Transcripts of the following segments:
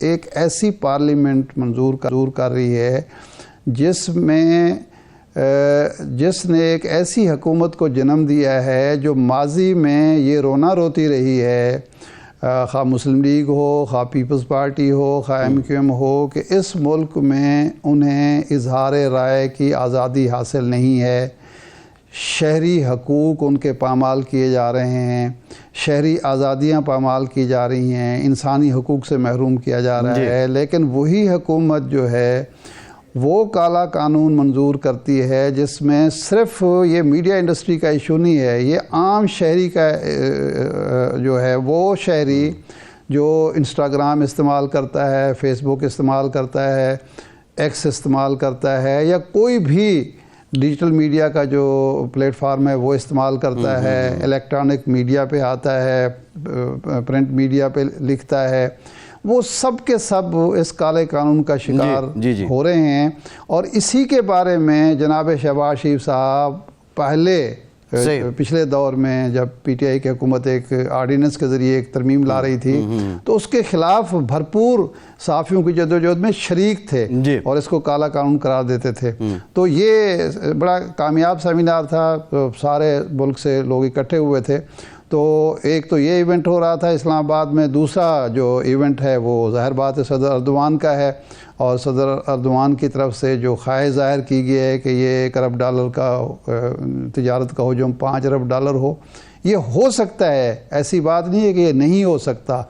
ایک ایسی پارلیمنٹ منظور کر رہی ہے جس نے ایک ایسی حکومت کو جنم دیا ہے جو ماضی میں یہ رونا روتی رہی ہے، خواہ مسلم لیگ ہو، خواہ پیپلز پارٹی ہو، خواہ MQM ہو، کہ اس ملک میں انہیں اظہار رائے کی آزادی حاصل نہیں ہے، شہری حقوق ان کے پامال کیے جا رہے ہیں، شہری آزادیاں پامال کی جا رہی ہیں، انسانی حقوق سے محروم کیا جا رہا ہے، لیکن وہی حکومت جو ہے وہ کالا قانون منظور کرتی ہے جس میں صرف یہ میڈیا انڈسٹری کا ایشو نہیں ہے، یہ عام شہری کا جو ہے، وہ شہری جو انسٹاگرام استعمال کرتا ہے، فیس بک استعمال کرتا ہے، ایکس استعمال کرتا ہے، یا کوئی بھی ڈیجیٹل میڈیا کا جو پلیٹ فارم ہے وہ استعمال کرتا ہے، الیکٹرانک میڈیا پہ آتا ہے، پرنٹ میڈیا پہ لکھتا ہے، وہ سب کے سب اس کالے قانون کا شکار ہو رہے ہیں۔ اور اسی کے بارے میں جناب شہباز شریف صاحب پچھلے دور میں جب PTI کی حکومت ایک آرڈیننس کے ذریعے ایک ترمیم لا رہی تھی تو اس کے خلاف بھرپور صحافیوں کی جدوجہد میں شریک تھے اور اس کو کالا قانون قرار دیتے تھے۔ تو یہ بڑا کامیاب سیمینار تھا، سارے ملک سے لوگ اکٹھے ہوئے تھے۔ تو ایک تو یہ ایونٹ ہو رہا تھا اسلام آباد میں، دوسرا جو ایونٹ ہے وہ ظاہر بات ہے صدر اردوان کا ہے، اور صدر اردوان کی طرف سے جو خواہش ظاہر کی گئی ہے کہ یہ $1 ارب کا تجارت کا حجم $5 ارب ہو، یہ ہو سکتا ہے، ایسی بات نہیں ہے کہ یہ نہیں ہو سکتا،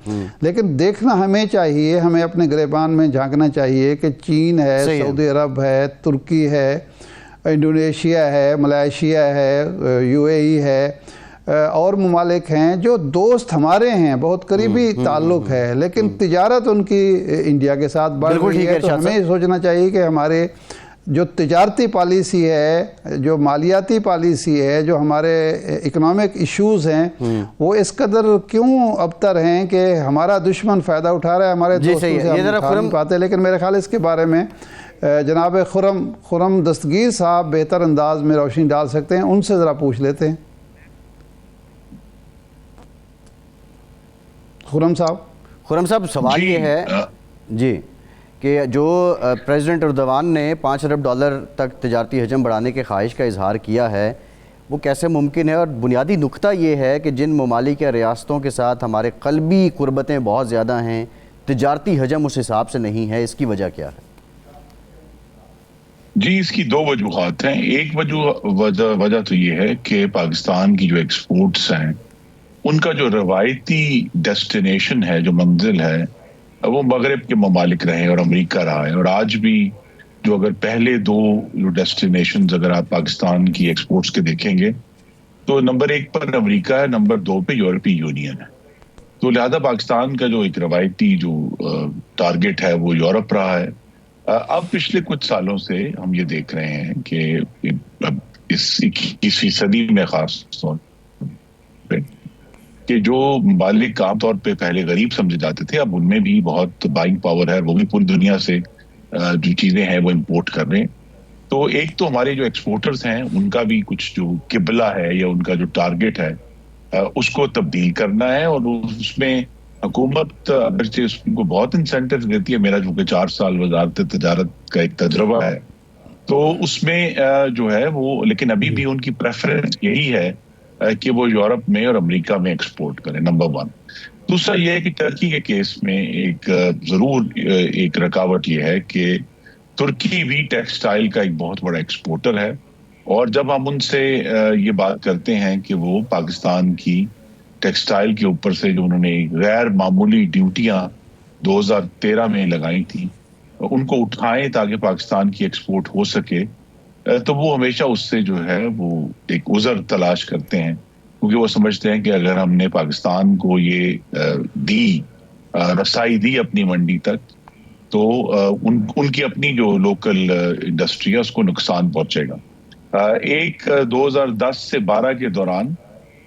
لیکن دیکھنا ہمیں چاہیے، ہمیں اپنے گریبان میں جھانکنا چاہیے کہ چین ہے، سعودی عرب ہے، ترکی ہے، انڈونیشیا ہے، ملائیشیا ہے، UAE ہے، اور ممالک ہیں جو دوست ہمارے ہیں، بہت قریبی تعلق ہے، لیکن تجارت ان کی انڈیا کے ساتھ بڑھ رہی ہے۔ تو ہمیں سوچنا چاہیے کہ ہمارے جو تجارتی پالیسی ہے، جو مالیاتی پالیسی ہے، جو ہمارے اکنامک ایشوز ہیں، وہ اس قدر کیوں ابتر ہیں کہ ہمارا دشمن فائدہ اٹھا رہا ہے، ہمارے دوستوں سے ہم اٹھا نہیں پاتے۔ لیکن میرے خیال اس کے بارے میں جناب خرم دستگیر صاحب بہتر انداز میں روشنی ڈال سکتے ہیں، ان سے ذرا پوچھ لیتے ہیں۔ خرم صاحب سوال یہ ہے کہ جو پریزیڈنٹ اردوان نے $5 ارب تک تجارتی حجم بڑھانے کے خواہش کا اظہار کیا ہے، وہ کیسے ممکن ہے؟ اور بنیادی نقطہ یہ ہے کہ جن ممالک یا ریاستوں کے ساتھ ہمارے قلبی قربتیں بہت زیادہ ہیں، تجارتی حجم اس حساب سے نہیں ہے، اس کی وجہ کیا ہے؟ جی، اس کی 2 وجوہات ہیں۔ ایک وجہ تو یہ ہے کہ پاکستان کی جو ایکسپورٹس ہیں ان کا جو روایتی ڈیسٹینیشن ہے، جو منزل ہے، وہ مغرب کے ممالک رہے اور امریکہ رہا ہے۔ اور آج بھی جو اگر پہلے 2 ڈیسٹینیشنز اگر آپ پاکستان کی ایکسپورٹس کے دیکھیں گے تو نمبر 1 پر امریکہ ہے، نمبر 2 پہ یورپی یونین ہے۔ تو لہذا پاکستان کا جو ایک روایتی جو ٹارگٹ ہے وہ یورپ رہا ہے۔ اب پچھلے کچھ سالوں سے ہم یہ دیکھ رہے ہیں کہ اس 21ویں صدی میں خاص طور پہ کہ جو ممالک عام طور پہ پہلے غریب سمجھے جاتے تھے، اب ان میں بھی بہت بائنگ پاور ہے، وہ بھی پوری دنیا سے جو چیزیں ہیں وہ امپورٹ کر رہے ہیں۔ تو ایک تو ہمارے جو ایکسپورٹرز ہیں ان کا بھی کچھ جو قبلہ ہے یا ان کا جو ٹارگٹ ہے اس کو تبدیل کرنا ہے، اور اس میں حکومت اگرچہ اس کو بہت انسینٹیو دیتی ہے۔ میرا چونکہ 4 سال وزارت تجارت کا ایک تجربہ ہے، تو اس میں جو ہے وہ، لیکن ابھی بھی ان کی پریفرنس یہی ہے کہ وہ یورپ میں اور امریکہ میں ایکسپورٹ کریں، نمبر 1۔ دوسرا یہ ہے کہ ترکی کے کیس میں ضرور ایک رکاوٹ یہ ہے کہ ترکی بھی ٹیکسٹائل کا ایک بہت بڑا ایکسپورٹر ہے، اور جب ہم ان سے یہ بات کرتے ہیں کہ وہ پاکستان کی ٹیکسٹائل کے اوپر سے جو انہوں نے غیر معمولی ڈیوٹیاں 2013 میں لگائی تھیں ان کو اٹھائیں تاکہ پاکستان کی ایکسپورٹ ہو سکے، تو وہ ہمیشہ اس سے جو ہے وہ ایک عذر تلاش کرتے ہیں، کیونکہ وہ سمجھتے ہیں کہ اگر ہم نے پاکستان کو یہ رسائی دی اپنی منڈی تک تو ان کی اپنی جو لوکل انڈسٹری ہے اس کو نقصان پہنچے گا۔ 2010 سے 12 کے دوران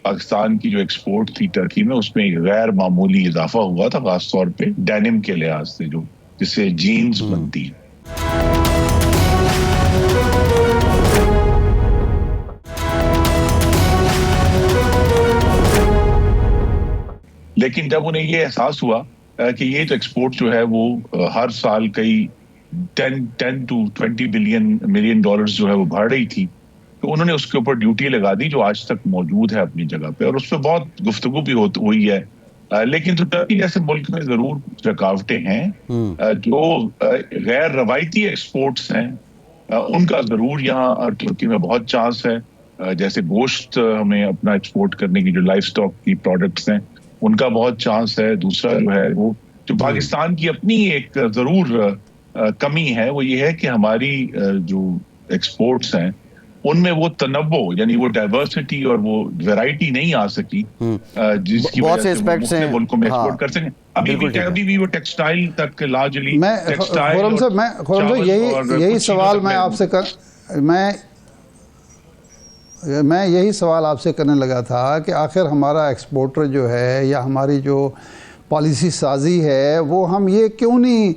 پاکستان کی جو ایکسپورٹ تھی ٹرکی میں، اس میں ایک غیر معمولی اضافہ ہوا تھا، خاص طور پہ ڈینم کے لحاظ سے، جو جس سے جینز بنتی ہیں۔ لیکن جب انہیں یہ احساس ہوا کہ یہ تو ایکسپورٹ جو ہے وہ ہر سال کئی 10 to 20 ملین ڈالرز جو ہے وہ بڑھ رہی تھی. تو انہوں نے اس کے اوپر ڈیوٹی لگا دی جو آج تک موجود ہے اپنی جگہ پہ, اور اس پہ بہت گفتگو بھی ہوئی ہے. لیکن تو ٹرکی جیسے ملک میں ضرور رکاوٹیں ہیں. جو غیر روایتی ایکسپورٹس ہیں ان کا ضرور یہاں ترکی میں بہت چانس ہے. جیسے گوشت ہمیں اپنا ایکسپورٹ کرنے کی جو لائف سٹاک کی پروڈکٹس ہیں ان کا بہت چانس ہے. دوسرا جو ہے وہ جو پاکستان کی اپنی ایک ضرور کمی ہے وہ یہ ہے کہ ہماری جو ایکسپورٹس ہیں ان میں وہ تنوع یعنی وہ ڈائیورسٹی اور وہ ویرائٹی نہیں آ سکی جس کی وجہ سے مختلف ملکوں میں ایکسپورٹ کر سکیں. ابھی بھی وہ ٹیکسٹائل تک لارجلی خرم صاحب یہی سوال میں یہی سوال آپ سے کرنے لگا تھا کہ آخر ہمارا ایکسپورٹر جو ہے یا ہماری جو پالیسی سازی ہے وہ ہم یہ کیوں نہیں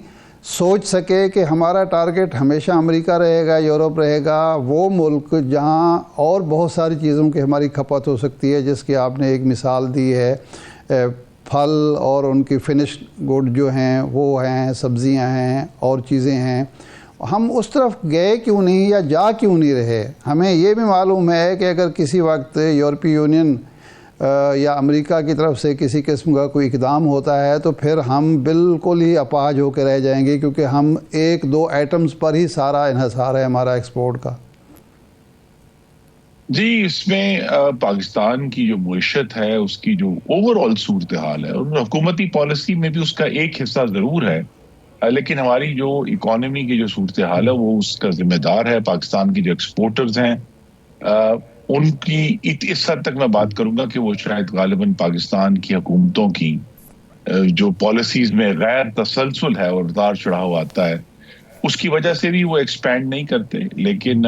سوچ سکے کہ ہمارا ٹارگٹ ہمیشہ امریکہ رہے گا, یورپ رہے گا, وہ ملک جہاں اور بہت ساری چیزوں کی ہماری کھپت ہو سکتی ہے, جس کی آپ نے ایک مثال دی ہے, پھل اور ان کی فنش گڈ جو ہیں وہ ہیں, سبزیاں ہیں اور چیزیں ہیں. ہم اس طرف گئے کیوں نہیں یا جا کیوں نہیں رہے؟ ہمیں یہ بھی معلوم ہے کہ اگر کسی وقت یورپی یونین یا امریکہ کی طرف سے کسی قسم کا کوئی اقدام ہوتا ہے تو پھر ہم بالکل ہی اپاہج ہو کے رہ جائیں گے, کیونکہ ہم 1-2 ایٹمز پر ہی سارا انحصار ہے ہمارا ایکسپورٹ کا. جی اس میں پاکستان کی جو معیشت ہے اس کی جو اوور آل صورتحال ہے اور حکومتی پالیسی میں بھی اس کا ایک حصہ ضرور ہے, لیکن ہماری جو اکانومی کی جو صورتحال ہے وہ اس کا ذمہ دار ہے پاکستان کی جو ایکسپورٹرز ہیں. ان کی اس حد تک میں بات کروں گا کہ وہ شاید غالباً پاکستان کی حکومتوں کی جو پالیسیز میں غیر تسلسل ہے اور اتار چڑھاؤ آتا ہے اس کی وجہ سے بھی وہ ایکسپینڈ نہیں کرتے. لیکن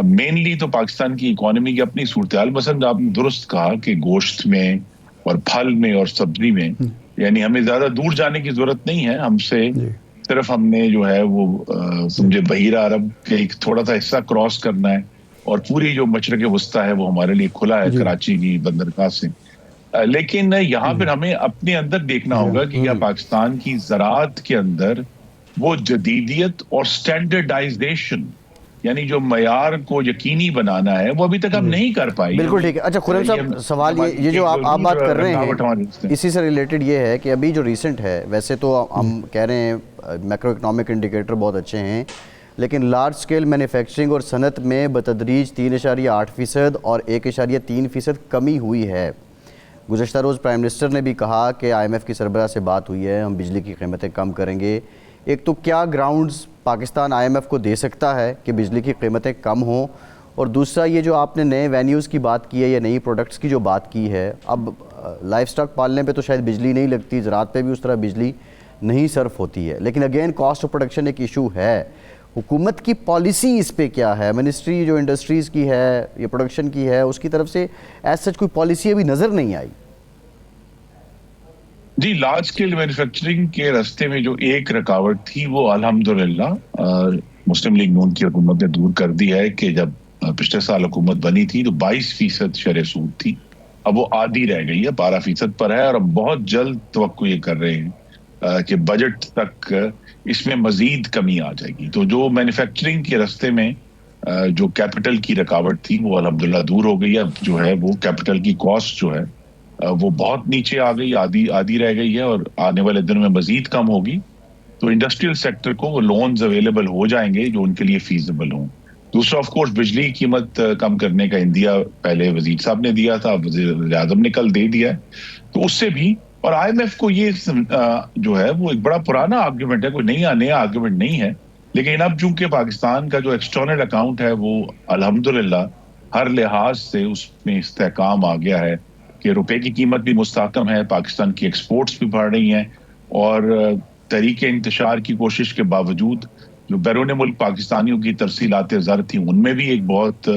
مینلی تو پاکستان کی اکانومی کی اپنی صورتحال, مثلا آپ نے درست کہا کہ گوشت میں اور پھل میں اور سبزی میں یعنی ہمیں زیادہ دور جانے کی ضرورت نہیں ہے. ہم سے صرف ہم نے جو ہے وہ سمجھے بحیرہ عرب کے ایک تھوڑا سا حصہ کراس کرنا ہے اور پوری جو مشرق وسطیٰ ہے وہ ہمارے لیے کھلا ہے کراچی کی بندرگاہ سے. لیکن یہاں پھر ہمیں اپنے اندر دیکھنا ہوگا کہ کیا پاکستان کی زراعت کے اندر وہ جدیدیت اور سٹینڈرڈائزیشن یعنی جو معیار کو یقینی بنانا ہے وہ ابھی تک ہم نہیں کر پائی. بالکل ٹھیک ہے. اچھا خرم صاحب سوال یہ جو آپ بات کر رہے ہیں اسی سے ریلیٹڈ یہ ہے کہ ابھی جو ریسنٹ ہے ویسے تو ہم کہہ رہے ہیں میکرو اکنامک انڈیکیٹر بہت اچھے ہیں, لیکن لارج سکیل مینوفیکچرنگ اور صنعت میں بتدریج 3.8% اور 1.3% کمی ہوئی ہے. گزشتہ روز پرائم منسٹر نے بھی کہا کہ IMF کی سربراہ سے بات ہوئی ہے, ہم بجلی کی قیمتیں کم کریں گے. ایک تو کیا گراؤنڈز پاکستان IMF کو دے سکتا ہے کہ بجلی کی قیمتیں کم ہوں, اور دوسرا یہ جو آپ نے نئے وینیوز کی بات کی ہے یا نئی پروڈکٹس کی جو بات کی ہے, اب لائف سٹاک پالنے پہ تو شاید بجلی نہیں لگتی, زراعت پہ بھی اس طرح بجلی نہیں صرف ہوتی ہے, لیکن اگین کاسٹ آف پروڈکشن ایک ایشو ہے. حکومت کی پالیسی اس پہ کیا ہے؟ منسٹری جو انڈسٹریز کی ہے یا پروڈکشن کی ہے اس کی طرف سے ایز سچ کوئی پالیسی ابھی نظر نہیں آئی. جی لارج اسکیل مینوفیکچرنگ کے راستے میں جو ایک رکاوٹ تھی وہ الحمدللہ مسلم لیگ نون کی حکومت نے دور کر دی ہے کہ جب پچھلے سال حکومت بنی تھی تو 22% شرح سود تھی, اب وہ آدھی رہ گئی ہے, 12% پر ہے, اور اب بہت جلد توقع یہ کر رہے ہیں کہ بجٹ تک اس میں مزید کمی آ جائے گی. تو جو مینوفیکچرنگ کے راستے میں جو کیپٹل کی رکاوٹ تھی وہ الحمدللہ دور ہو گئی. اب جو ہے وہ کیپٹل کی کاسٹ جو ہے وہ بہت نیچے آ گئی, آدھی رہ گئی ہے, اور آنے والے دنوں میں مزید کم ہوگی. تو انڈسٹریل سیکٹر کو وہ لونز اویلیبل ہو جائیں گے جو ان کے لیے فیزیبل ہوں. دوسرا آف کورس بجلی کی قیمت کم کرنے کا اندیا پہلے وزیر صاحب نے دیا تھا, وزیر اعظم نے کل دے دیا ہے, تو اس سے بھی. اور IMF کو یہ جو ہے وہ ایک بڑا پرانا آرگیومنٹ ہے, کوئی نیا آرگیومنٹ نہیں ہے, لیکن اب چونکہ پاکستان کا جو ایکسٹرنل اکاؤنٹ ہے وہ الحمدللہ ہر لحاظ سے اس میں استحکام آ گیا ہے کہ روپے کی قیمت بھی مستحکم ہے, پاکستان کی ایکسپورٹس بھی بڑھ رہی ہیں, اور تحریک انتشار کی کوشش کے باوجود جو بیرون ملک پاکستانیوں کی ترسیلات زر تھیں ان میں بھی ایک بہت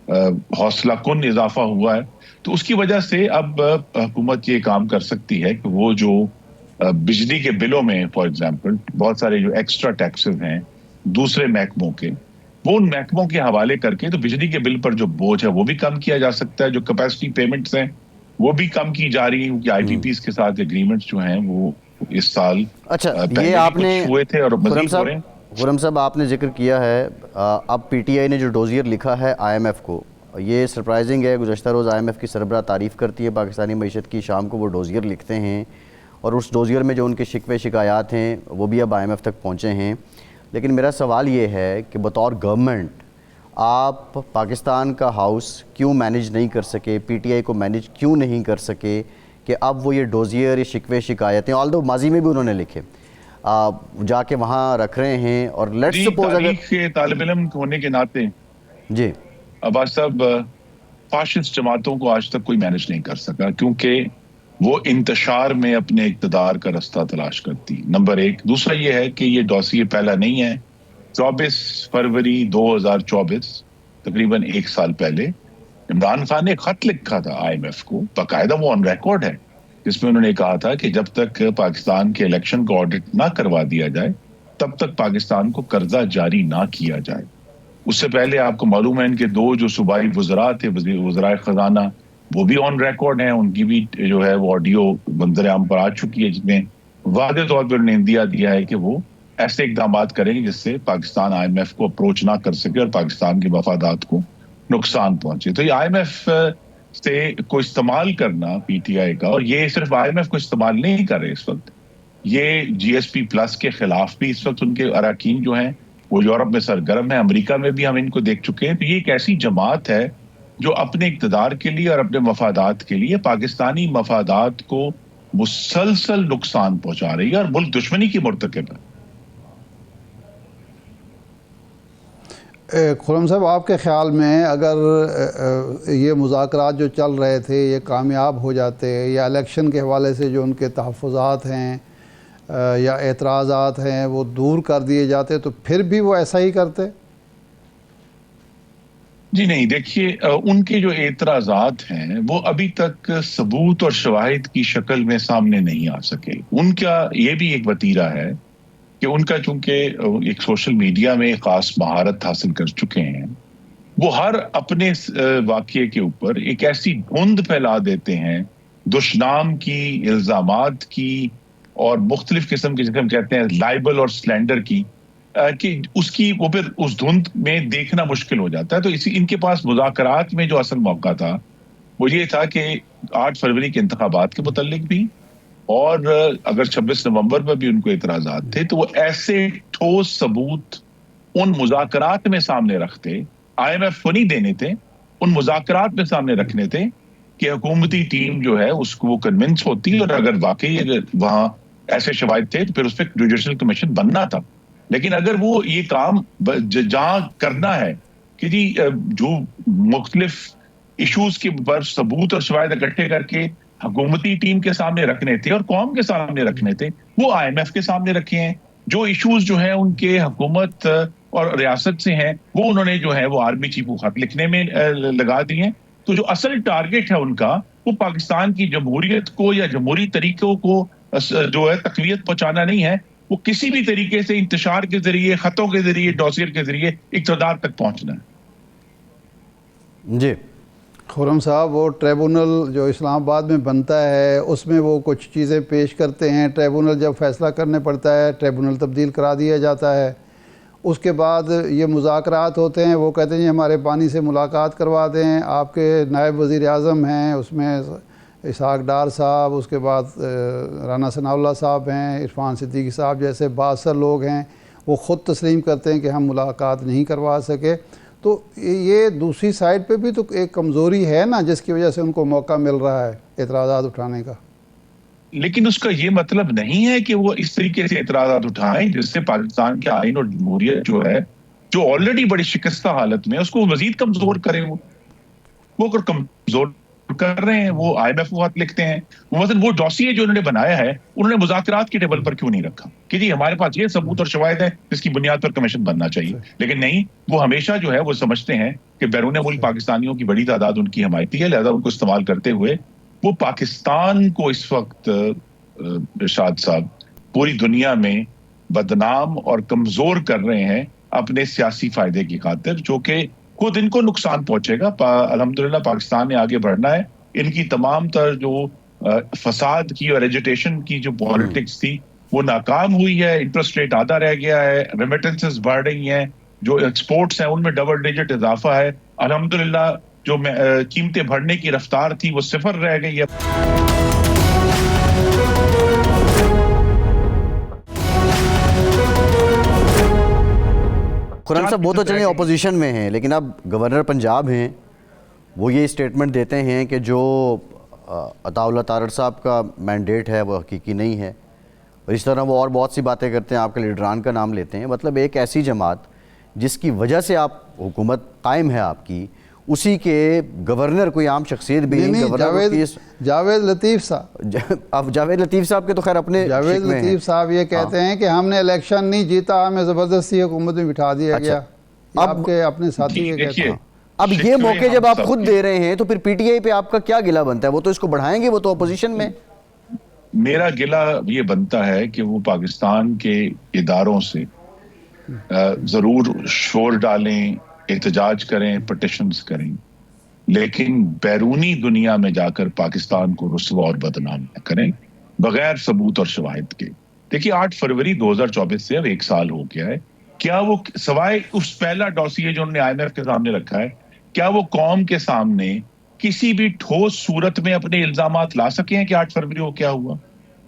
حوصلہ کن اضافہ ہوا ہے. تو اس کی وجہ سے اب حکومت یہ کام کر سکتی ہے کہ وہ جو بجلی کے بلوں میں فار ایگزامپل بہت سارے جو ایکسٹرا ٹیکسز ہیں دوسرے محکموں کے, وہ ان محکموں کے حوالے کر کے تو بجلی کے بل پر جو بوجھ ہے وہ بھی کم کیا جا سکتا ہے. جو کیپیسٹی پیمنٹس ہیں وہ بھی کم کی جا رہی ہیں, کیونکہ IPPs کے ساتھ ایگریمنٹس جو ہیں وہ اس سال اچھا پہلے یہ بھی آپ نے کچھ ہوئے تھے اور مزید ہو رہے ہیں. خرم صاحب آپ نے ذکر کیا ہے اب پی ٹی آئی نے جو ڈوزیئر لکھا ہے آئی ایم ایف کو، یہ سرپرائزنگ ہے. گزشتہ روز آئی ایم ایف کی سربراہ تعریف کرتی ہے پاکستانی معیشت کی، شام کو وہ ڈوزیئر لکھتے ہیں اور اس ڈوزیئر میں جو ان کے شکوے شکایات ہیں وہ بھی اب آئی ایم ایف تک پہنچے ہیں. لیکن میرا سوال یہ ہے کہ بطور گورنمنٹ آپ پاکستان کا ہاؤس کیوں مینیج نہیں کر سکے، پی ٹی آئی کو مینیج کیوں نہیں کر سکے کہ اب وہ یہ ڈوزیئر، یہ شکوے شکایتیں آلدو ماضی میں بھی انہوں نے لکھے جا کے وہاں رکھ رہے ہیں. اور لیٹس جی سپوز اگر تاریخ کے طالب علم ہونے کے ناطے جی عباس صاحب فاشسٹ جماعتوں کو آج تک کوئی مینج نہیں کر سکا کیونکہ وہ انتشار میں اپنے اقتدار کا رستہ تلاش کرتی. نمبر ایک. دوسرا یہ ہے کہ یہ ڈوسیے پہلا نہیں ہے. 24 فروری 2024 تقریباً ایک سال پہلے عمران خان نے خط لکھا تھا آئی ایم ایف کو، باقاعدہ وہ آن ریکارڈ ہے، جس میں انہوں نے کہا تھا کہ جب تک پاکستان کے الیکشن کو آڈٹ نہ کروا دیا جائے تب تک پاکستان کو قرضہ جاری نہ کیا جائے. اس سے پہلے آپ کو معلوم ہے ان کے دو جو صوبائی وزراء تھے، وزرائے خزانہ، وہ بھی آن ریکارڈ ہیں. ان کی بھی جو ہے وہ آڈیو منظر عام پر آ چکی ہے، جس میں واضح طور پر انہوں نے اندیا دیا ہے کہ وہ ایسے اقدامات کریں گے جس سے پاکستان آئی ایم ایف کو اپروچ نہ کر سکے اور پاکستان کے مفادات کو نقصان پہنچے. تو یہ آئی ایم ایف سے کو استعمال کرنا پی ٹی آئی کا، اور یہ صرف آئی ایم ایف کو استعمال نہیں کر رہے اس وقت، یہ جی ایس پی پلس کے خلاف بھی اس وقت ان کے اراکین جو ہیں وہ یورپ میں سرگرم ہے، امریکہ میں بھی ہم ان کو دیکھ چکے ہیں. تو یہ ایک ایسی جماعت ہے جو اپنے اقتدار کے لیے اور اپنے مفادات کے لیے پاکستانی مفادات کو مسلسل نقصان پہنچا رہی ہے اور ملک دشمنی کی مرتکب ہے. خرم صاحب آپ کے خیال میں اگر یہ مذاکرات جو چل رہے تھے یہ کامیاب ہو جاتے یا الیکشن کے حوالے سے جو ان کے تحفظات ہیں یا اعتراضات ہیں وہ دور کر دیے جاتے تو پھر بھی وہ ایسا ہی کرتے؟ جی نہیں، دیکھیے ان کے جو اعتراضات ہیں وہ ابھی تک ثبوت اور شواہد کی شکل میں سامنے نہیں آ سکے. ان کا یہ بھی ایک وتیرہ ہے کہ ان کا چونکہ ایک سوشل میڈیا میں خاص مہارت حاصل کر چکے ہیں، وہ ہر اپنے واقعے کے اوپر ایک ایسی دھند پھیلا دیتے ہیں دشنام کی، الزامات کی اور مختلف قسم کے جسے ہم کہتے ہیں لائبل اور سلینڈر کی، کہ اس کی وہ پھر اس دھند میں دیکھنا مشکل ہو جاتا ہے. تو ان کے پاس مذاکرات میں جو اصل موقع تھا وہ یہ تھا کہ 8 فروری کے انتخابات کے متعلق بھی، اور اگر 26 نومبر پر بھی ان کو اعتراضات تھے، تو وہ ایسے ٹھوس ثبوت ان مذاکرات میں سامنے رکھتے، آئی ایم ایف کو نہیں دینے تھے، ان مذاکرات میں سامنے رکھنے تھے کہ حکومتی ٹیم جو ہے اس کو وہ کنونس ہوتی، اور اگر واقعی اگر وہاں ایسے شواہد تھے تو پھر اس پہ جوڈیشل کمیشن بننا تھا. لیکن اگر وہ یہ کام جہاں کرنا ہے کہ جی جو مختلف ایشوز کے پر ثبوت اور شواہد اکٹھے کر کے حکومتی ٹیم کے سامنے رکھنے تھے اور قوم کے سامنے رکھنے تھے، وہ آئی ایم ایف کے سامنے رکھے ہیں. جو ایشوز جو ہیں ان کے حکومت اور ریاست سے ہیں وہ انہوں نے جو ہے وہ آرمی چیف کو خط لکھنے میں لگا دی ہیں. تو جو اصل ٹارگٹ ہے ان کا وہ پاکستان کی جمہوریت کو یا جمہوری طریقوں کو جو ہے تقویت پہنچانا نہیں ہے، وہ کسی بھی طریقے سے انتشار کے ذریعے، خطوں کے ذریعے، ڈوسیئر کے ذریعے اقتدار تک پہنچنا ہے. جی خرم صاحب، وہ ٹریبونل جو اسلام آباد میں بنتا ہے اس میں وہ کچھ چیزیں پیش کرتے ہیں، ٹریبونل جب فیصلہ کرنے پڑتا ہے ٹریبونل تبدیل کرا دیا جاتا ہے. اس کے بعد یہ مذاکرات ہوتے ہیں، وہ کہتے ہیں جی ہمارے بانی سے ملاقات کروا دیں، آپ کے نائب وزیر اعظم ہیں اس میں اسحاق ڈار صاحب، اس کے بعد رانا ثناء اللہ صاحب ہیں، عرفان صدیقی صاحب جیسے بااثر لوگ ہیں، وہ خود تسلیم کرتے ہیں کہ ہم ملاقات نہیں کروا سکے. تو یہ دوسری سائڈ پہ بھی تو ایک کمزوری ہے نا، جس کی وجہ سے ان کو موقع مل رہا ہے اعتراضات اٹھانے کا. لیکن اس کا یہ مطلب نہیں ہے کہ وہ اس طریقے سے اعتراضات اٹھائیں جس سے پاکستان کے آئین اور جمہوریت جو ہے، جو آلریڈی بڑی شکستہ حالت میں، اس کو مزید کمزور کریں. وہ اگر کمزور کر رہے ہیں، وہ آئی ایم ایف کو خط لکھتے ہیں. مثلا وہ ڈوسیے جو انہوں نے بنایا ہے انہوں نے مذاکرات کی ٹیبل پر کیوں نہیں رکھا کہ جی ہمارے پاس یہ ثبوت اور شواہد ہے جس کی بنیاد پر کمیشن بننا چاہیے. لیکن نہیں، وہ ہمیشہ جو ہے وہ سمجھتے ہیں کہ بیرون ملک پاکستانیوں کی بڑی تعداد ان کی حمایتی ہے، لہذا ان کو استعمال کرتے ہوئے وہ پاکستان کو اس وقت ارشاد صاحب پوری دنیا میں بدنام اور کمزور کر رہے ہیں اپنے سیاسی فائدے کی خاطر، جو کہ خود ان کو نقصان پہنچے گا. الحمدللہ پاکستان نے آگے بڑھنا ہے. ان کی تمام تر جو فساد کی اور ایجوٹیشن کی جو پالیٹکس تھی وہ ناکام ہوئی ہے. انٹرسٹ ریٹ آدھا رہ گیا ہے, ریمیٹنسز بڑھ رہی ہیں, جو ایکسپورٹس ہیں ان میں ڈبل ڈیجٹ اضافہ ہے. الحمدللہ جو قیمتیں بڑھنے کی رفتار تھی وہ صفر رہ گئی ہے. خرم صاحب وہ تو چلیں اپوزیشن میں ہیں, لیکن اب گورنر پنجاب ہیں, وہ یہ اسٹیٹمنٹ دیتے ہیں کہ جو عطا اللہ تارڑ صاحب کا مینڈیٹ ہے وہ حقیقی نہیں ہے, اور اس طرح وہ اور بہت سی باتیں کرتے ہیں, آپ کے لیڈران کا نام لیتے ہیں. مطلب ایک ایسی جماعت جس کی وجہ سے آپ حکومت قائم ہے آپ کی, اسی کے گورنر کوئی عام شخصیت بھی نہیں. جاوید لطیف صاحب, اب جاوید لطیف صاحب کے تو خیر اپنے جاوید لطیف صاحب یہ کہتے ہیں کہ ہم نے الیکشن نہیں جیتا, ہمیں زبردستی حکومت میں بٹھا دیا گیا. آپ کے اپنے ساتھی یہ کہتے ہیں. اب یہ موقع جب آپ خود دے رہے ہیں تو پھر پی ٹی آئی پہ آپ کا کیا گلہ بنتا ہے؟ وہ تو اس کو بڑھائیں گے, وہ تو اپوزیشن میں. میرا گلہ یہ بنتا ہے کہ وہ پاکستان کے اداروں سے ضرور شور ڈالیں, احتجاج کریں, پٹیشنز کریں, لیکن بیرونی دنیا میں جا کر پاکستان کو رسوا اور بدنام نہ کریں بغیر ثبوت اور شواہد کے. دیکھیے 8 فروری 2024 سے اب 1 سال ہو گیا ہے. کیا وہ سوائے اس پہلا ڈوسیے جو انہوں نے IMF کے سامنے رکھا ہے, کیا وہ قوم کے سامنے کسی بھی ٹھوس صورت میں اپنے الزامات لا سکے ہیں کہ 8 فروری کو کیا ہوا؟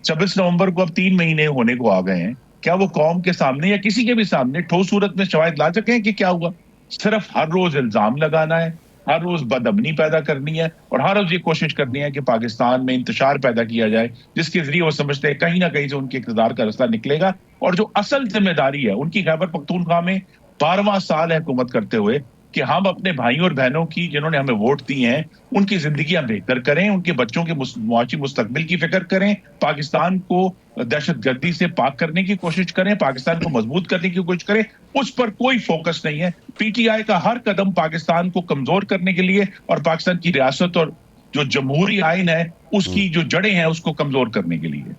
26 نومبر کو اب 3 مہینے ہونے کو آ گئے ہیں. کیا وہ قوم کے سامنے یا کسی کے بھی سامنے ٹھوس صورت میں شواہد لا سکے ہیں کہ کیا ہوا؟ صرف ہر روز الزام لگانا ہے, ہر روز بدامنی پیدا کرنی ہے, اور ہر روز یہ کوشش کرنی ہے کہ پاکستان میں انتشار پیدا کیا جائے جس کے ذریعے وہ سمجھتے ہیں کہیں نہ کہیں سے ان کے اقتدار کا رستہ نکلے گا. اور جو اصل ذمہ داری ہے ان کی خیبر پختونخوا میں 12واں سال ہے حکومت کرتے ہوئے, کہ ہم اپنے بھائیوں اور بہنوں کی جنہوں نے ہمیں ووٹ دی ہیں ان کی زندگیاں بہتر کریں, ان کے بچوں کے معاشی مستقبل کی فکر کریں, پاکستان کو دہشت گردی سے پاک کرنے کی کوشش کریں, پاکستان کو مضبوط کرنے کی کوشش کریں. اس پر کوئی فوکس نہیں ہے. پی ٹی آئی کا ہر قدم پاکستان کو کمزور کرنے کے لیے اور پاکستان کی ریاست اور جو جمہوری آئین ہے اس کی جو جڑیں ہیں اس کو کمزور کرنے کے لیے.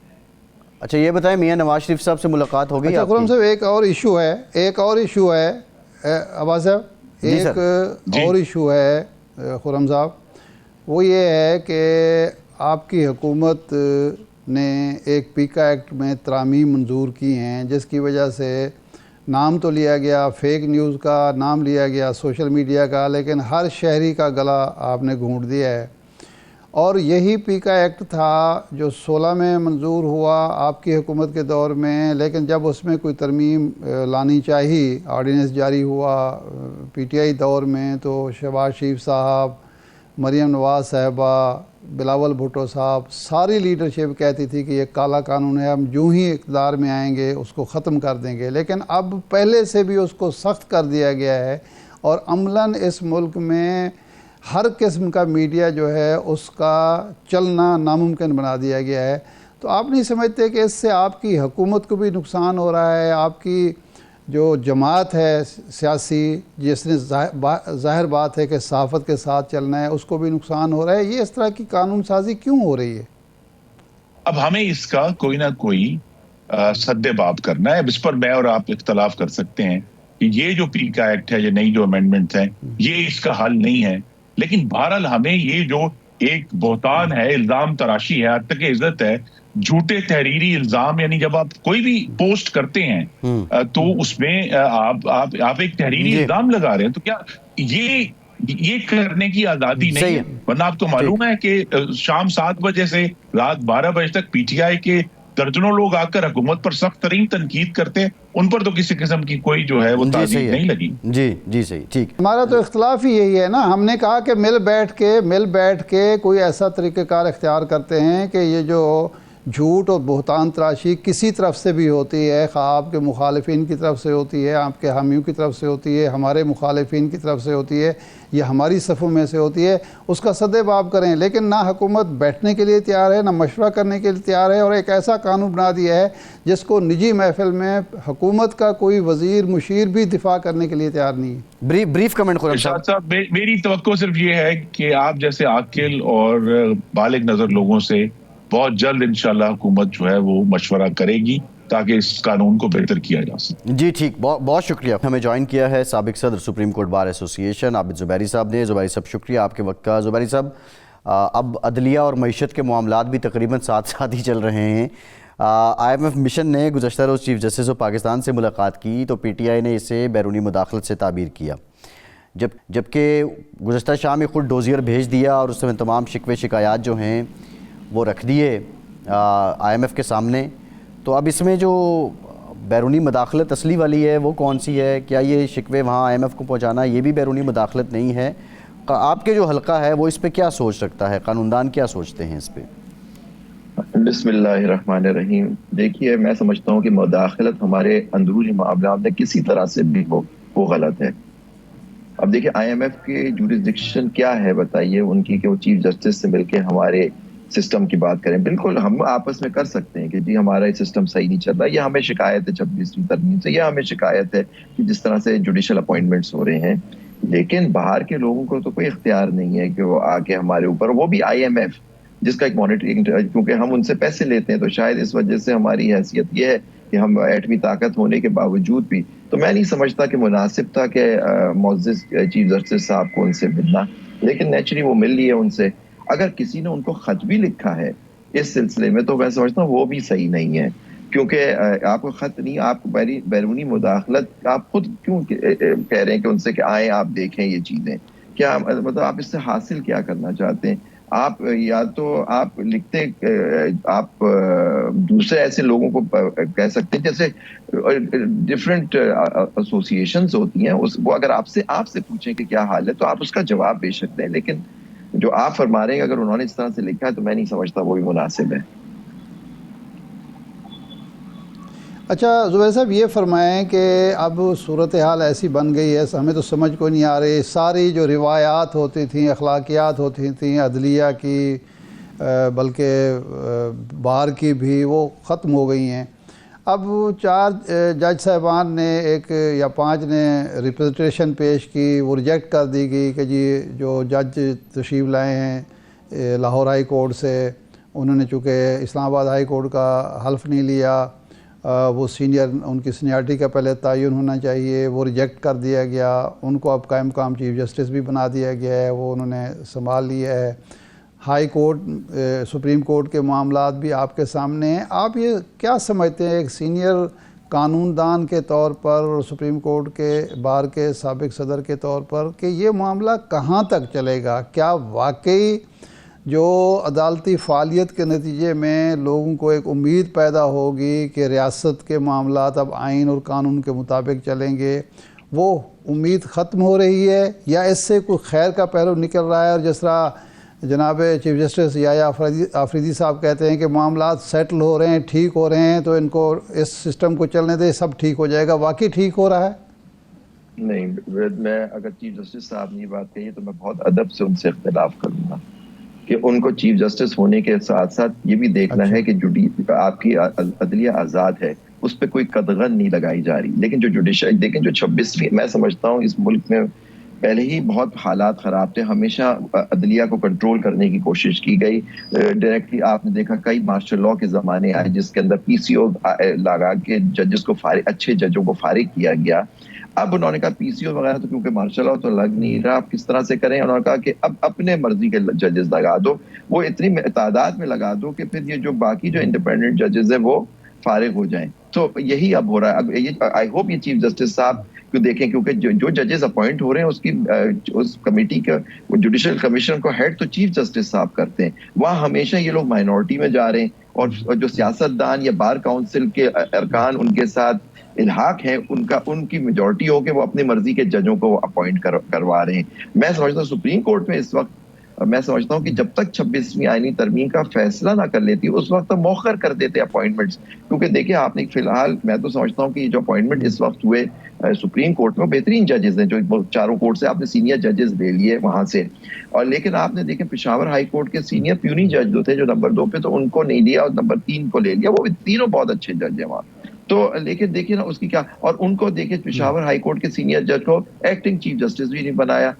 اچھا یہ بتائیں, میاں نواز شریف صاحب سے ملاقات ہو گئی؟ خرم صاحب ایک اور ایشو ہے عباس صاحب, ایک اور ایشو ہے خرم صاحب, وہ یہ ہے کہ آپ کی حکومت نے ایک پیکا ایکٹ میں ترامیم منظور کی ہیں جس کی وجہ سے نام تو لیا گیا فیک نیوز کا, نام لیا گیا سوشل میڈیا کا, لیکن ہر شہری کا گلا آپ نے گھونٹ دیا ہے. اور یہی پیکا ایکٹ تھا جو 16 میں منظور ہوا آپ کی حکومت کے دور میں, لیکن جب اس میں کوئی ترمیم لانی چاہی, آرڈیننس جاری ہوا پی ٹی آئی دور میں, تو شہباز شریف صاحب, مریم نواز صاحبہ, بلاول بھٹو صاحب, ساری لیڈرشپ کہتی تھی کہ یہ کالا قانون ہے, ہم جو ہی اقتدار میں آئیں گے اس کو ختم کر دیں گے. لیکن اب پہلے سے بھی اس کو سخت کر دیا گیا ہے, اور عملاً اس ملک میں ہر قسم کا میڈیا جو ہے اس کا چلنا ناممکن بنا دیا گیا ہے. تو آپ نہیں سمجھتے کہ اس سے آپ کی حکومت کو بھی نقصان ہو رہا ہے, آپ کی جو جماعت ہے سیاسی جس نے ظاہر بات ہے کہ صحافت کے ساتھ چلنا ہے اس کو بھی نقصان ہو رہا ہے؟ یہ اس طرح کی قانون سازی کیوں ہو رہی ہے؟ اب ہمیں اس کا کوئی نہ کوئی سد باب کرنا ہے. اس پر میں اور آپ اختلاف کر سکتے ہیں کہ یہ جو پی کا ایکٹ ہے, یہ نئی جو امینڈمنٹس ہیں, یہ اس کا حل نہیں ہے. لیکن بہرحال ہمیں یہ جو ایک بہتان ہے, الزام تراشی ہے, حد تک عزت ہے, جھوٹے تحریری الزام, یعنی جب آپ کوئی بھی پوسٹ کرتے ہیں تو اس میں آپ ایک تحریری الزام لگا رہے ہیں, تو کیا یہ کرنے کی آزادی نہیں ہے؟ ورنہ آپ کو معلوم ہے کہ شام 7 بجے سے رات 12 بجے تک پی ٹی آئی کے درجنوں لوگ آ کر حکومت پر سخت ترین تنقید کرتے ہیں, ان پر تو کسی قسم کی کوئی جو ہے وہ تعلیم نہیں لگی. جی صحیح, ٹھیک. ہمارا تو اختلاف ہی یہی ہے نا, ہم نے کہا کہ مل بیٹھ کے کوئی ایسا طریقہ کار اختیار کرتے ہیں کہ یہ جو جھوٹ اور بہتان تراشی کسی طرف سے بھی ہوتی ہے, خواہ آپ کے مخالفین کی طرف سے ہوتی ہے, آپ کے حامیوں کی طرف سے ہوتی ہے, ہمارے مخالفین کی طرف سے ہوتی ہے, یا ہماری صفوں میں سے ہوتی ہے, اس کا سد باب کریں. لیکن نہ حکومت بیٹھنے کے لیے تیار ہے, نہ مشورہ کرنے کے لیے تیار ہے, اور ایک ایسا قانون بنا دیا ہے جس کو نجی محفل میں حکومت کا کوئی وزیر مشیر بھی دفاع کرنے کے لیے تیار نہیں ہے. بریف کمنٹ خرم صاحب. میری توقع صرف یہ ہے کہ آپ جیسے عاقل اور بالغ نظر لوگوں سے بہت جلد انشاءاللہ حکومت جو ہے وہ مشورہ کرے گی تاکہ اس قانون کو بہتر کیا جا سکے. جی ٹھیک, بہت شکریہ. ہمیں جوائن کیا ہے سابق صدر سپریم کورٹ بار ایسوسی ایشن عابد زبیری صاحب نے. زبیری صاحب شکریہ آپ کے وقت کا. زبیری صاحب اب عدلیہ اور معیشت کے معاملات بھی تقریباً ساتھ ساتھ ہی چل رہے ہیں۔ IMF مشن نے گزشتہ روز چیف جسٹس آف پاکستان سے ملاقات کی تو PTI نے اسے بیرونی مداخلت سے تعبیر کیا، جبکہ گزشتہ شام ہی خود ڈوزیئر بھیج دیا اور اس میں تمام شکوے شکایات جو ہیں وہ رکھ دیے IMF کے سامنے۔ تو اب اس میں جو بیرونی مداخلت اصلی والی ہے وہ کون سی ہے؟ کیا یہ شکوے وہاں IMF کو پہنچانا یہ بھی بیرونی مداخلت نہیں ہے؟ آپ کے جو حلقہ ہے وہ اس پہ کیا سوچ رکھتا ہے؟ قانوندان کیا سوچتے ہیں اس پہ؟ بسم اللہ الرحمن الرحیم۔ دیکھیے، میں سمجھتا ہوں کہ مداخلت ہمارے اندرونی معاملات میں کسی طرح سے بھی وہ غلط ہے۔ اب دیکھیے IMF کے جورسڈکشن کیا ہے بتائیے ان کی، کہ وہ چیف جسٹس سے مل کے ہمارے سسٹم کی بات کریں۔ بالکل ہم آپس میں کر سکتے ہیں کہ جی ہمارا سسٹم صحیح نہیں چل رہا، یہ ہمیں شکایت ہے 26ویں ترمیم سے، یہ ہمیں شکایت ہے کہ جس طرح سے جوڈیشل اپوائنٹمنٹس ہو رہے ہیں، لیکن باہر کے لوگوں کو تو کوئی اختیار نہیں ہے کہ وہ آ کے ہمارے اوپر، وہ بھی IMF جس کا ایک مانیٹرنگ، کیونکہ ہم ان سے پیسے لیتے ہیں تو شاید اس وجہ سے ہماری حیثیت یہ ہے کہ ہم ایٹمی طاقت ہونے کے باوجود بھی، تو میں نہیں سمجھتا کہ مناسب تھا کہ معزز چیف جسٹس صاحب کو ان سے ملنا، لیکن نیچرلی وہ مل لیے ان سے۔ اگر کسی نے ان کو خط بھی لکھا ہے اس سلسلے میں تو میں سمجھتا ہوں وہ بھی صحیح نہیں ہے، کیونکہ آپ کو خط نہیں، آپ کو بیرونی مداخلت آپ خود کیوں کہہ رہے ہیں کہ ان سے کہ آئیں آپ دیکھیں یہ چیزیں، کیا مطلب آپ اس سے حاصل کیا کرنا چاہتے ہیں؟ آپ یا تو آپ لکھتے، آپ دوسرے ایسے لوگوں کو کہہ سکتے ہیں جیسے ڈفرینٹ ایسوسیشنز ہوتی ہیں، وہ اگر آپ سے پوچھیں کہ کیا حال ہے تو آپ اس کا جواب بے شک دیں، لیکن جو آپ فرما رہے ہیں اگر انہوں نے اس طرح سے لکھا ہے تو میں نہیں سمجھتا وہ بھی مناسب ہے۔ اچھا زبیر صاحب، یہ فرمائیں کہ اب صورتحال ایسی بن گئی ہے، ہمیں تو سمجھ کو نہیں آ رہی، ساری جو روایات ہوتی تھیں، اخلاقیات ہوتی تھیں عدلیہ کی بلکہ بار کی بھی، وہ ختم ہو گئی ہیں۔ اب 4 جج صاحبان نے 1 یا 5 نے ریپریزنٹیشن پیش کی، وہ ریجیکٹ کر دی گئی کہ جی جو جج تشریف لائے ہیں لاہور ہائی کورٹ سے، انہوں نے چونکہ اسلام آباد ہائی کورٹ کا حلف نہیں لیا، وہ سینئر، ان کی سینئرٹی کا پہلے تعین ہونا چاہیے، وہ ریجیکٹ کر دیا گیا، ان کو اب قائم مقام چیف جسٹس بھی بنا دیا گیا ہے، وہ انہوں نے سنبھال لیا ہے۔ ہائی کورٹ، سپریم کورٹ کے معاملات بھی آپ کے سامنے ہیں۔ آپ یہ کیا سمجھتے ہیں ایک سینئر قانون دان کے طور پر اور سپریم کورٹ کے بار کے سابق صدر کے طور پر کہ یہ معاملہ کہاں تک چلے گا؟ کیا واقعی جو عدالتی فعالیت کے نتیجے میں لوگوں کو ایک امید پیدا ہوگی کہ ریاست کے معاملات اب آئین اور قانون کے مطابق چلیں گے، وہ امید ختم ہو رہی ہے یا اس سے کوئی خیر کا پہلو نکل رہا ہے؟ اور جس طرح جناب چیف جسٹس یحییٰ آفریدی صاحب کہتے ہیں کہ معاملات سیٹل ہو رہے ہیں، ٹھیک ہو رہے ہیں، تو ان کو اس سسٹم کو چلنے دے، سب ٹھیک ہو جائے گا، واقعی ٹھیک ہو رہا ہے؟ نہیں، میں اگر چیف جسٹس صاحب نے یہ بات کہی تو میں بہت ادب سے ان سے اختلاف کروں گا کہ ان کو چیف جسٹس ہونے کے ساتھ ساتھ یہ بھی دیکھنا ہے کہ آپ کی عدلیہ آزاد ہے، اس پہ کوئی قدغن نہیں لگائی جا رہی، لیکن جو جوڈیشل، لیکن جو 26ویں، میں سمجھتا ہوں اس ملک میں پہلے ہی بہت حالات خراب تھے، ہمیشہ عدلیہ کو کنٹرول کرنے کی کوشش کی گئی، ڈائریکٹلی آپ نے دیکھا کئی مارشل لاء کے زمانے آئے جس کے اندر PCO لگا کے ججز کو اچھے ججوں کو فارغ کیا گیا۔ اب انہوں نے کہا PCO وغیرہ تو کیونکہ مارشل لاء تو لگ نہیں رہا، آپ کس طرح سے کریں؟ انہوں نے کہا کہ اب اپنے مرضی کے ججز لگا دو، وہ اتنی تعداد میں لگا دو کہ پھر یہ جو باقی جو انڈیپینڈنٹ ججز ہیں وہ فارغ ہو جائیں۔ تو یہی اب ہو رہا ہے۔ اب آئی ہوپ یہ چیف جسٹس صاحب کو دیکھیں، کیونکہ جو ججز اپوائنٹ ہو رہے ہیں اس کمیٹی کا جوڈیشل کمیشن کو ہیڈ تو چیف جسٹس صاحب کرتے ہیں، وہاں ہمیشہ یہ لوگ مائنورٹی میں جا رہے ہیں، اور جو سیاست دان یا بار کاؤنسل کے ارکان ان کے ساتھ الحاق ہے، ان کی میجورٹی ہو کے وہ اپنی مرضی کے ججوں کو اپوائنٹ کروا رہے ہیں۔ میں سمجھتا ہوں سپریم کورٹ میں اس وقت، میں سمجھتا ہوں کہ جب تک 26ویں آئینی ترمیم کا فیصلہ نہ کر لیتی اس وقت تک مؤخر کر دیتے اپوائنٹمنٹس، کیونکہ دیکھیں آپ نے فی الحال، میں تو سمجھتا ہوں کہ یہ جو اپوائنٹمنٹ اس وقت ہوئے سپریم کورٹ میں بہترین ججز ہیں، جو چاروں کورٹ سے آپ نے سینئر ججز لے لیے وہاں سے، اور لیکن آپ نے دیکھیں پشاور ہائی کورٹ کے سینئر پیونی جج جو تھے، جو نمبر 2 پہ، تو ان کو نہیں لیا اور نمبر 3 کو لے لیا، وہ تینوں بہت اچھے جج ہیں وہاں۔ تو لیکن دیکھیں نا اس کی کیا، اور ان کو دیکھیں پشاور ہائی کورٹ کے سینئر جج کو ایکٹنگ چیف جسٹس بھی نہیں بنایا،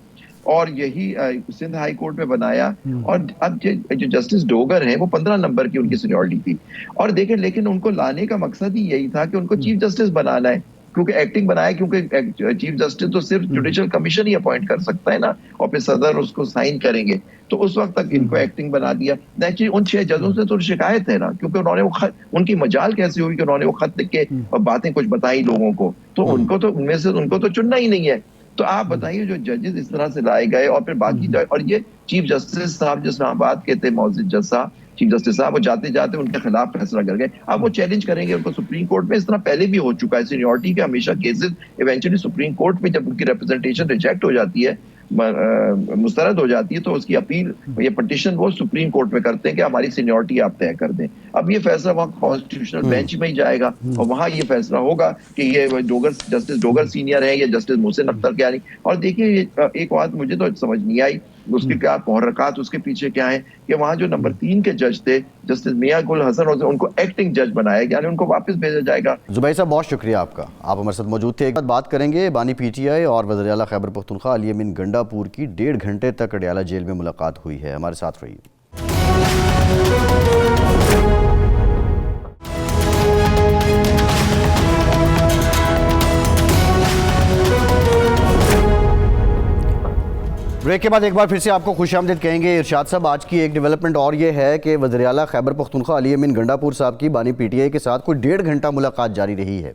اور یہی سندھ ہائی کورٹ میں بنایا، اور اب جو جسٹس ڈوگر ہیں وہ 15 نمبر کی ان کی سینیورٹی تھی، اور دیکھیں لیکن ان کو لانے کا مقصد ہی یہی تھا کہ ان کو چیف جسٹس بنانا ہے، کیونکہ ایکٹنگ بنایا, کیونکہ چیف جسٹس تو صرف جوڈیشل کمیشن ہی اپوائنٹ کر سکتا ہے نا, اور پھر صدر اس کو سائن کریں گے, تو اس وقت تک ان کو ایکٹنگ بنا دیا. نیچرلی ان 6 ججوں سے تو شکایت ہے نا, کیونکہ انہوں نے وہ خط, ان کی مجال کیسی ہوئی کہ انہوں نے وہ خط لکھ کے باتیں کچھ بتائی لوگوں کو, تو ان کو تو ان میں سے ان کو تو چننا ہی نہیں ہے. تو آپ بتائیے جو ججز اس طرح سے لائے گئے, اور پھر باقی, اور یہ چیف جسٹس صاحب جو اسلام آباد کے تھے, معزز جج صاحب, چیف جسٹس صاحب, وہ جاتے جاتے ان کے خلاف فیصلہ کر گئے. اب وہ چیلنج کریں گے ان کو سپریم کورٹ میں. اس طرح پہلے بھی ہو چکا ہے سینیورٹی کے ہمیشہ کیسز ایونچولی سپریم کورٹ میں جب ان کی ریپرزنٹیشن ریجیکٹ ہو جاتی ہے, مسترد ہو جاتی ہے, تو اس کی اپیل یہ پٹیشن وہ سپریم کورٹ میں کرتے ہیں کہ ہماری سینیورٹی آپ طے کر دیں. اب یہ فیصلہ وہاں کانسٹیٹیوشنل بینچ میں ہی جائے گا, اور وہاں یہ فیصلہ ہوگا کہ یہ جسٹس ڈوگر سینئر ہے یا جسٹس محسن اختر کیا نہیں. اور دیکھیے ایک بات مجھے تو سمجھ نہیں آئی, اس کے کیا محرکات اس کے پیچھے کیا ہیں, کہ وہاں جو نمبر 3 کے جج تھے جسٹس میاں گل حسن, ان کو ایکٹنگ جج بنایا گیا, یعنی ان کو واپس بھیجا جائے گا. زبیر صاحب بہت شکریہ آپ کا, آپ ہمارے ساتھ موجود تھے. ایک بات کریں گے, بانی پی ٹی آئی اور وزیر اعلیٰ خیبر پختونخوا علی امین گنڈا پور کی 1.5 گھنٹے تک اڈیالہ جیل میں ملاقات ہوئی ہے. ہمارے ساتھ رہیے. بریک کے بعد ایک بار پھر سے آپ کو خوش آمدید کہیں گے. ارشاد صاحب, آج کی ایک ڈیولپمنٹ اور یہ ہے کہ وزیر اعلیٰ خیبر پختونخوا علی امین گنڈا پور صاحب کی بانی پی ٹی آئی کے ساتھ کوئی 1.5 گھنٹہ ملاقات جاری رہی ہے.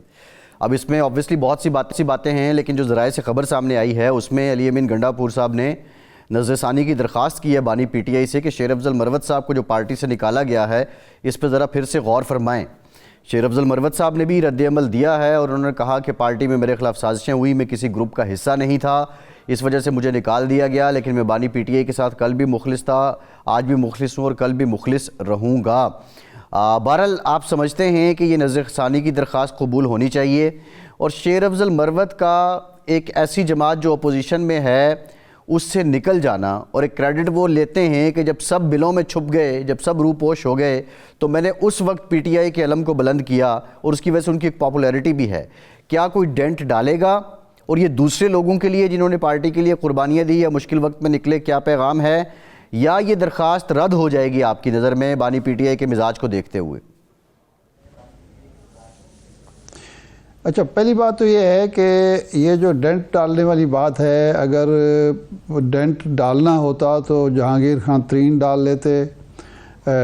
اب اس میں obviously بہت سی باتیں ہیں, لیکن جو ذرائع سے خبر سامنے آئی ہے اس میں علی امین گنڈا پور صاحب نے نظر ثانی کی درخواست کی ہے بانی پی ٹی آئی سے کہ شیر افضل مروت صاحب کو جو پارٹی سے نکالا گیا ہے اس پہ ذرا پھر سے غور فرمائیں. شیر افضل مروت صاحب نے بھی رد عمل دیا ہے, اور انہوں نے کہا کہ پارٹی میں میرے خلاف سازشیں ہوئی, میں کسی گروپ کا حصہ نہیں تھا, اس وجہ سے مجھے نکال دیا گیا, لیکن میں بانی پی ٹی آئی کے ساتھ کل بھی مخلص تھا, آج بھی مخلص ہوں اور کل بھی مخلص رہوں گا. بہرحال آپ سمجھتے ہیں کہ یہ نظر ثانی کی درخواست قبول ہونی چاہیے, اور شیر افضل مروت کا ایک ایسی جماعت جو اپوزیشن میں ہے اس سے نکل جانا, اور ایک کریڈٹ وہ لیتے ہیں کہ جب سب بلوں میں چھپ گئے, جب سب روپوش ہو گئے, تو میں نے اس وقت پی ٹی آئی کے علم کو بلند کیا, اور اس کی وجہ سے ان کی ایک پاپولیرٹی بھی ہے. کیا کوئی ڈینٹ ڈالے گا, اور یہ دوسرے لوگوں کے لیے جنہوں نے پارٹی کے لیے قربانیاں دی یا مشکل وقت میں نکلے, کیا پیغام ہے, یا یہ درخواست رد ہو جائے گی آپ کی نظر میں بانی پی ٹی آئی کے مزاج کو دیکھتے ہوئے؟ اچھا, پہلی بات تو یہ ہے کہ یہ جو ڈینٹ ڈالنے والی بات ہے, اگر ڈینٹ ڈالنا ہوتا تو جہانگیر خان ترین ڈال لیتے,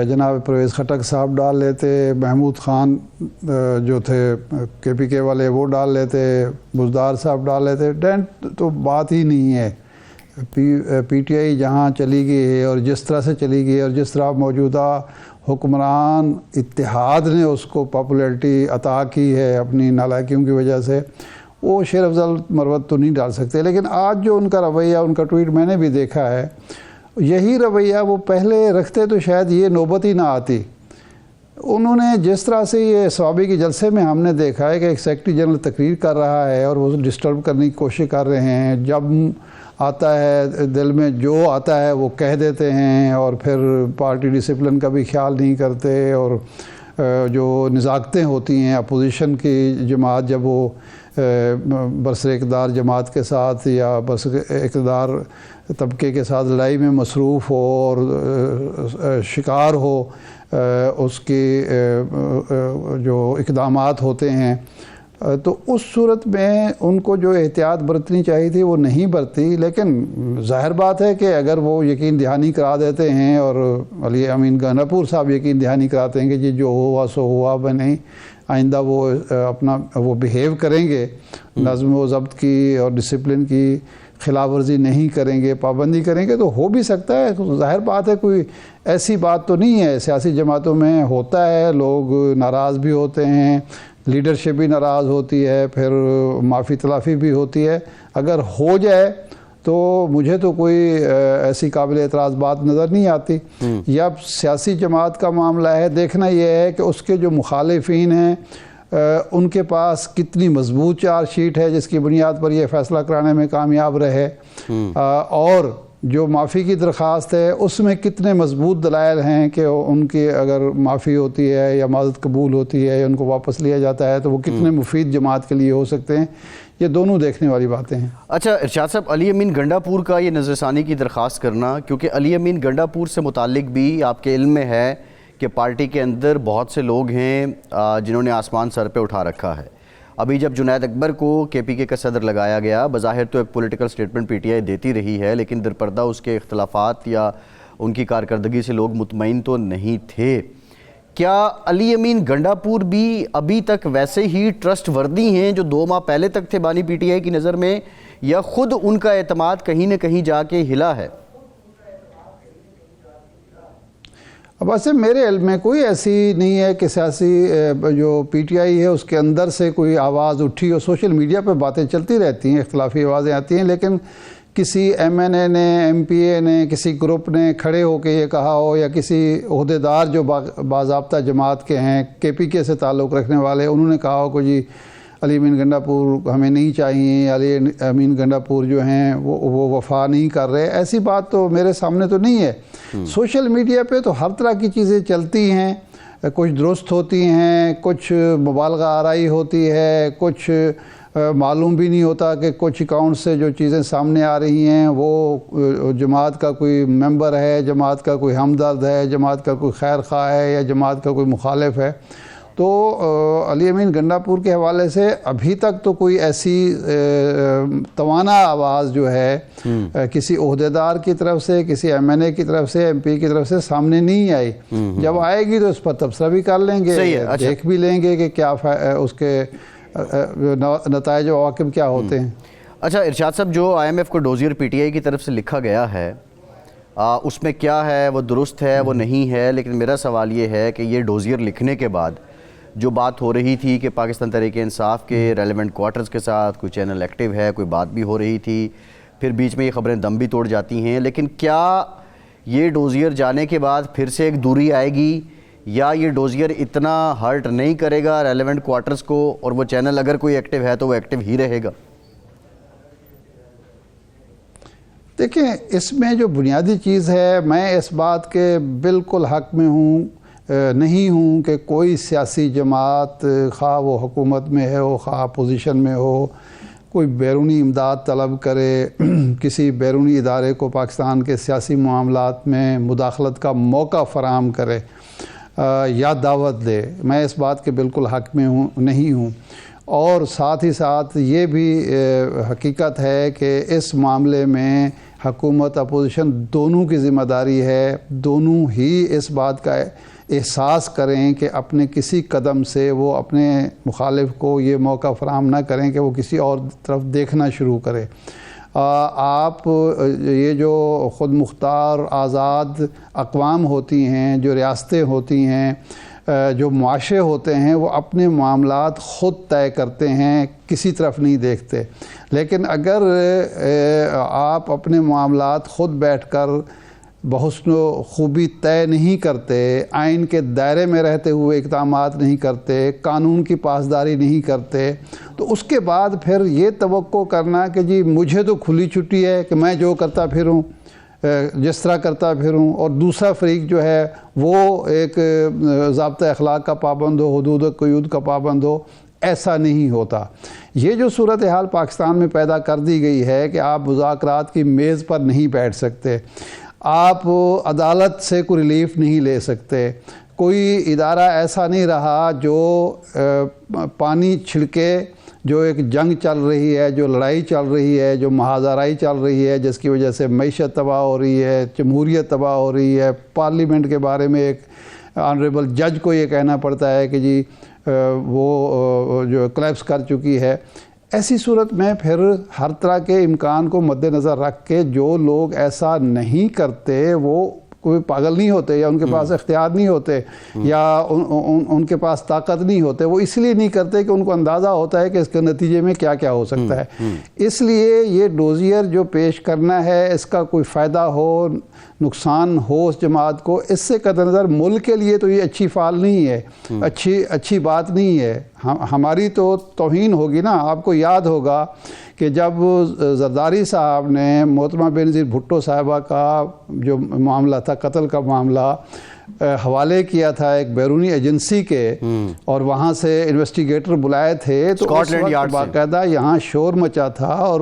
جناب پرویز خٹک صاحب ڈال لیتے, محمود خان جو تھے کے پی کے والے وہ ڈال لیتے, بزدار صاحب ڈال لیتے. ڈینٹ تو بات ہی نہیں ہے. پی ٹی آئی جہاں چلی گئی ہے اور جس طرح سے چلی گئی ہے, اور جس طرح موجودہ حکمران اتحاد نے اس کو پاپولیرٹی عطا کی ہے اپنی نالائکیوں کی وجہ سے, وہ شیر افضل مروت تو نہیں ڈال سکتے. لیکن آج جو ان کا رویہ, ان کا ٹویٹ میں نے بھی دیکھا ہے, یہی رویہ وہ پہلے رکھتے تو شاید یہ نوبت ہی نہ آتی. انہوں نے جس طرح سے یہ سوابی کے جلسے میں ہم نے دیکھا ہے کہ ایک سیکرٹری جنرل تقریر کر رہا ہے اور وہ ڈسٹرب کرنے کی کوشش کر رہے ہیں, جب آتا ہے دل میں جو آتا ہے وہ کہہ دیتے ہیں, اور پھر پارٹی ڈسپلن کا بھی خیال نہیں کرتے, اور جو نزاکتیں ہوتی ہیں اپوزیشن کی جماعت جب وہ برسر اقتدار جماعت کے ساتھ یا برسر اقتدار طبقے کے ساتھ لڑائی میں مصروف ہو اور شکار ہو اس کے جو اقدامات ہوتے ہیں, تو اس صورت میں ان کو جو احتیاط برتنی چاہیے تھی وہ نہیں برتی. لیکن ظاہر بات ہے کہ اگر وہ یقین دہانی کرا دیتے ہیں, اور علی امین گنڈا پور صاحب یقین دہانی کراتے ہیں کہ جی جو ہوا سو ہوا, میں نہیں آئندہ وہ اپنا وہ بیہیو کریں گے, نظم و ضبط کی اور ڈسپلن کی خلاف ورزی نہیں کریں گے, پابندی کریں گے, تو ہو بھی سکتا ہے. ظاہر بات ہے کوئی ایسی بات تو نہیں ہے, سیاسی جماعتوں میں ہوتا ہے, لوگ ناراض بھی ہوتے ہیں, لیڈرشپ بھی ناراض ہوتی ہے, پھر معافی تلافی بھی ہوتی ہے. اگر ہو جائے تو مجھے تو کوئی ایسی قابل اعتراض بات نظر نہیں آتی. یا سیاسی جماعت کا معاملہ ہے, دیکھنا یہ ہے کہ اس کے جو مخالفین ہیں ان کے پاس کتنی مضبوط چارج شیٹ ہے جس کی بنیاد پر یہ فیصلہ کرانے میں کامیاب رہے, اور جو معافی کی درخواست ہے اس میں کتنے مضبوط دلائل ہیں کہ ان کی اگر معافی ہوتی ہے یا معذرت قبول ہوتی ہے یا ان کو واپس لیا جاتا ہے تو وہ کتنے مفید جماعت کے لیے ہو سکتے ہیں. یہ دونوں دیکھنے والی باتیں ہیں. اچھا ارشاد صاحب, علی امین گنڈا پور کا یہ نظر ثانی کی درخواست کرنا, کیونکہ علی امین گنڈا پور سے متعلق بھی آپ کے علم میں ہے کہ پارٹی کے اندر بہت سے لوگ ہیں جنہوں نے آسمان سر پہ اٹھا رکھا ہے. ابھی جب جنید اکبر کو کے پی کے کا صدر لگایا گیا، بظاہر تو ایک political statement P T I دیتی رہی ہے، لیکن درپردہ اس کے اختلافات یا ان کی کارکردگی سے لوگ مطمئن تو نہیں تھے۔ کیا علی امین گنڈاپور بھی ابھی تک ویسے ہی ٹرسٹ وردی ہیں جو 2 ماہ پہلے تک تھے بانی پی ٹی آئی کی نظر میں، یا خود ان کا اعتماد کہیں نہ کہیں جا کے ہلا ہے؟ اب ویسے میرے علم میں کوئی ایسی نہیں ہے کہ سیاسی جو پی ٹی آئی ہے اس کے اندر سے کوئی آواز اٹھی، اور سوشل میڈیا پہ باتیں چلتی رہتی ہیں، اختلافی آوازیں آتی ہیں، لیکن کسی ایم این اے نے، ایم پی اے نے، کسی گروپ نے کھڑے ہو کے یہ کہا ہو، یا کسی عہدیدار جو باضابطہ جماعت کے ہیں، کے پی کے سے تعلق رکھنے والے، انہوں نے کہا ہو کہ جی علی امین گنڈاپور ہمیں نہیں چاہیے، علی امین گنڈاپور جو ہیں وہ وفا نہیں کر رہے، ایسی بات تو میرے سامنے تو نہیں ہے۔ سوشل میڈیا پہ تو ہر طرح کی چیزیں چلتی ہیں، کچھ درست ہوتی ہیں، کچھ مبالغہ آرائی ہوتی ہے، کچھ معلوم بھی نہیں ہوتا کہ کچھ اکاؤنٹ سے جو چیزیں سامنے آ رہی ہیں وہ جماعت کا کوئی ممبر ہے، جماعت کا کوئی ہمدرد ہے، جماعت کا کوئی خیر خواہ ہے، یا جماعت کا کوئی مخالف ہے۔ تو علی امین گنڈاپور کے حوالے سے ابھی تک تو کوئی ایسی توانا آواز جو ہے کسی عہدیدار کی طرف سے، کسی ایم این اے کی طرف سے، ایم پی کی طرف سے سامنے نہیں آئی۔ جب آئے گی تو اس پر تبصرہ بھی کر لیں گے، دیکھ بھی لیں گے کہ کیا اس کے نتائج و عواقب کیا ہوتے ہیں۔ اچھا ارشاد صاحب، جو آئی ایم ایف کو ڈوزیر پی ٹی آئی کی طرف سے لکھا گیا ہے اس میں کیا ہے، وہ درست ہے وہ نہیں ہے، لیکن میرا سوال یہ ہے کہ یہ ڈوزیر لکھنے کے بعد جو بات ہو رہی تھی کہ پاکستان تحریک انصاف کے ریلیونٹ کوارٹرز کے ساتھ کوئی چینل ایکٹیو ہے، کوئی بات بھی ہو رہی تھی، پھر بیچ میں یہ خبریں دم بھی توڑ جاتی ہیں، لیکن کیا یہ ڈوزیر جانے کے بعد پھر سے ایک دوری آئے گی، یا یہ ڈوزیر اتنا ہرٹ نہیں کرے گا ریلیونٹ کوارٹرز کو، اور وہ چینل اگر کوئی ایکٹیو ہے تو وہ ایکٹیو ہی رہے گا؟ دیکھیں، اس میں جو بنیادی چیز ہے، میں اس بات کے بالکل حق میں نہیں ہوں کہ کوئی سیاسی جماعت، خواہ وہ حکومت میں ہے ہو، خواہ اپوزیشن میں ہو، کوئی بیرونی امداد طلب کرے، کسی بیرونی ادارے کو پاکستان کے سیاسی معاملات میں مداخلت کا موقع فراہم کرے یا دعوت دے۔ میں اس بات کے بالکل حق میں نہیں ہوں، اور ساتھ ہی ساتھ یہ بھی حقیقت ہے کہ اس معاملے میں حکومت اپوزیشن دونوں کی ذمہ داری ہے، دونوں ہی اس بات کا احساس کریں کہ اپنے کسی قدم سے وہ اپنے مخالف کو یہ موقع فراہم نہ کریں کہ وہ کسی اور طرف دیکھنا شروع کرے۔ آپ یہ جو خود مختار آزاد اقوام ہوتی ہیں، جو ریاستیں ہوتی ہیں، جو معاشرے ہوتے ہیں، وہ اپنے معاملات خود طے کرتے ہیں، کسی طرف نہیں دیکھتے۔ لیکن اگر آپ اپنے معاملات خود بیٹھ کر بحسن و خوبی طے نہیں کرتے، آئین کے دائرے میں رہتے ہوئے اقدامات نہیں کرتے، قانون کی پاسداری نہیں کرتے، تو اس کے بعد پھر یہ توقع کرنا کہ جی مجھے تو کھلی چھٹی ہے کہ میں جو کرتا پھروں، جس طرح کرتا پھروں، اور دوسرا فریق جو ہے وہ ایک ضابطہ اخلاق کا پابند ہو، حدود و قیود کا پابند ہو، ایسا نہیں ہوتا۔ یہ جو صورتحال پاکستان میں پیدا کر دی گئی ہے کہ آپ مذاکرات کی میز پر نہیں بیٹھ سکتے، آپ عدالت سے کوئی ریلیف نہیں لے سکتے، کوئی ادارہ ایسا نہیں رہا جو پانی چھڑکے، جو ایک جنگ چل رہی ہے، جو لڑائی چل رہی ہے، جو محاذرائی چل رہی ہے، جس کی وجہ سے معیشت تباہ ہو رہی ہے، جمہوریت تباہ ہو رہی ہے، پارلیمنٹ کے بارے میں ایک آنریبل جج کو یہ کہنا پڑتا ہے کہ جی وہ جو کلیپس کر چکی ہے۔ ایسی صورت میں پھر ہر طرح کے امکان کو مد نظر رکھ کے جو لوگ ایسا نہیں کرتے وہ کوئی پاگل نہیں ہوتے، یا ان کے پاس اختیار نہیں ہوتے، یا ان کے پاس طاقت نہیں ہوتے، وہ اس لیے نہیں کرتے کہ ان کو اندازہ ہوتا ہے کہ اس کے نتیجے میں کیا کیا ہو سکتا ہے۔ اس لیے یہ ڈوزیر جو پیش کرنا ہے، اس کا کوئی فائدہ ہو، نقصان ہو اس جماعت کو، اس سے قطع نظر ملک کے لیے تو یہ اچھی فعال نہیں ہے، اچھی بات نہیں ہے۔ ہماری تو توہین ہوگی نا۔ آپ کو یاد ہوگا کہ جب زرداری صاحب نے محترمہ بینظیر بھٹو صاحبہ کا جو معاملہ تھا، قتل کا معاملہ، حوالے کیا تھا ایک بیرونی ایجنسی کے، اور وہاں سے انویسٹیگیٹر بلائے تھے، تو اس وقت باقاعدہ یہاں شور مچا تھا، اور